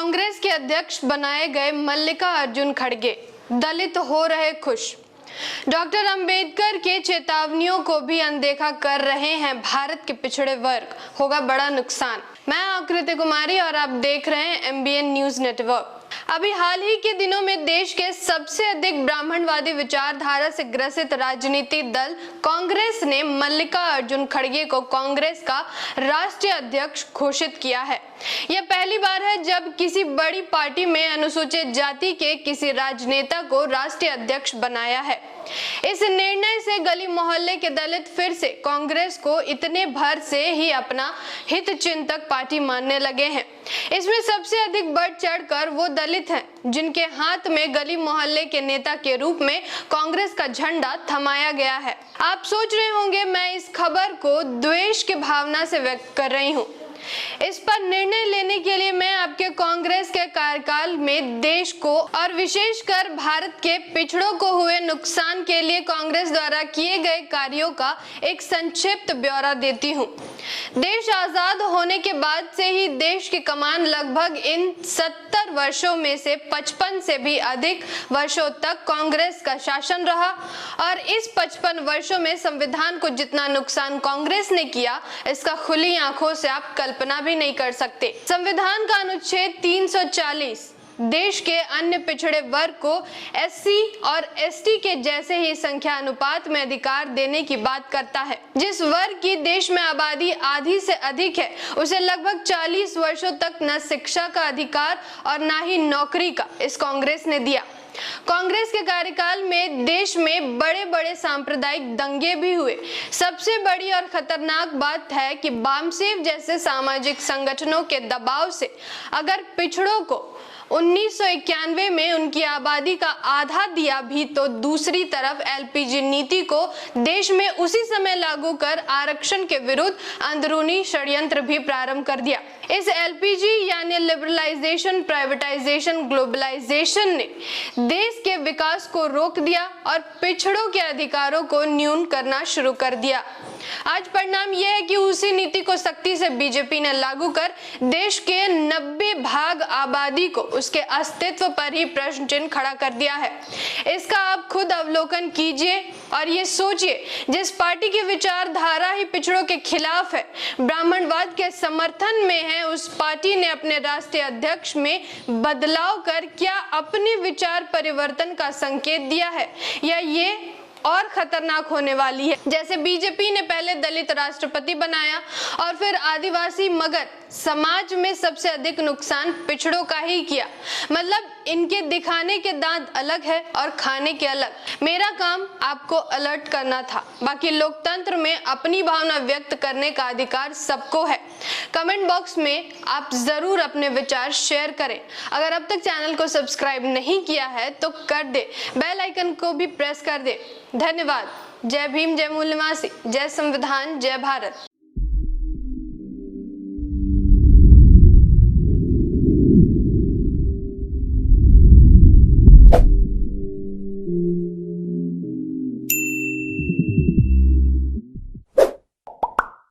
कांग्रेस के अध्यक्ष बनाए गए मल्लिकार्जुन खड़गे, दलित हो रहे खुश। डॉक्टर अंबेडकर के चेतावनियों को भी अनदेखा कर रहे हैं भारत के पिछड़े वर्ग, होगा बड़ा नुकसान। मैं आकृति कुमारी और आप देख रहे हैं MBN न्यूज नेटवर्क। अभी हाल ही के दिनों में देश के सबसे अधिक ब्राह्मणवादी विचारधारा से ग्रसित राजनीतिक दल कांग्रेस ने मल्लिकार्जुन खड़गे को कांग्रेस का राष्ट्रीय अध्यक्ष घोषित किया है। यह पहली बार है जब किसी बड़ी पार्टी में अनुसूचित जाति के किसी राजनेता को राष्ट्रीय अध्यक्ष बनाया है। इस निर्णय से गली मोहल्ले के दलित फिर से कांग्रेस को इतने भर से ही अपना हित चिंतक पार्टी मानने लगे हैं। इसमें सबसे अधिक बढ़ चढ़कर वो दलित हैं जिनके हाथ में गली मोहल्ले के नेता के रूप में कांग्रेस का झंडा थमाया गया है। आप सोच रहे होंगे मैं इस खबर को द्वेष की भावना से व्यक्त कर रही हूँ। इस पर निर्णय लेने के लिए मैं आपके कांग्रेस के कार्यकाल में देश को और विशेषकर भारत के पिछड़ों को हुए नुकसान के लिए कांग्रेस द्वारा किए गए कार्यों का एक संक्षिप्त ब्यौरा देती हूँ। देश आजाद होने के बाद से ही देश की कमान लगभग इन 70 वर्षों में से 55 से भी अधिक वर्षों तक कांग्रेस का शासन रहा और इस 55 वर्षों में संविधान को जितना नुकसान कांग्रेस ने किया, इसका खुली आंखों से आप कल्पना भी नहीं कर सकते। संविधान का अनुच्छेद 340 देश के अन्य पिछड़े वर्ग को SC और ST के जैसे ही संख्या अनुपात में अधिकार देने की बात करता है। जिस वर्ग की देश में आबादी आधी से अधिक है, उसे लगभग 40 वर्षों तक न शिक्षा का अधिकार और न ही नौकरी का इस कांग्रेस ने दिया। कांग्रेस के कार्यकाल में देश में बड़े बड़े सांप्रदायिक दंगे भी हुए। सबसे बड़ी और खतरनाक बात है कि वामसेव जैसे सामाजिक संगठनों के दबाव से अगर पिछड़ों को 1991 में उनकी आबादी का आधा दिया भी तो दूसरी तरफ LPG नीति को देश में उसी समय लागू कर आरक्षण के विरुद्ध अंदरूनी षड्यंत्र भी प्रारंभ कर दिया। इस LPG यानी लिबरलाइजेशन, प्राइवेटाइजेशन, ग्लोबलाइजेशन ने देश के विकास को रोक दिया और पिछड़ों के अधिकारों को न्यून करना शुरू कर दिया। आज परिणाम यह है कि उसी नीति को सख्ती से बीजेपी ने लागू कर देश के 90% आबादी को उसके अस्तित्व पर ही प्रश्न चिन्ह खड़ा कर दिया है। इसका आप खुद अवलोकन कीजिए और ये सोचिए, जिस पार्टी की विचारधारा ही पिछड़ों के खिलाफ है, ब्राह्मणवाद के समर्थन में है, उस पार्टी ने अपने राष्ट्रीय अध्यक्ष में बदलाव कर क्या अपने विचार परिवर्तन का संकेत दिया है या ये और खतरनाक होने वाली है। जैसे बीजेपी ने पहले दलित राष्ट्रपति बनाया और फिर आदिवासी मगर समाज में सबसे अधिक नुकसान पिछड़ों का ही किया। मतलब इनके दिखाने के दांत अलग है और खाने के अलग। मेरा काम आपको अलर्ट करना था। बाकी लोकतंत्र में अपनी भावना व्यक्त करने का अधिकार सबको है। कमेंट बॉक्स में आप जरूर अपने विचार शेयर करें। अगर अब तक चैनल को सब्सक्राइब नहीं किया है तो कर दे, बेल आइकन को भी प्रेस कर दे। धन्यवाद। जय भीम, जय मूल निवासी, जय संविधान, जय भारत।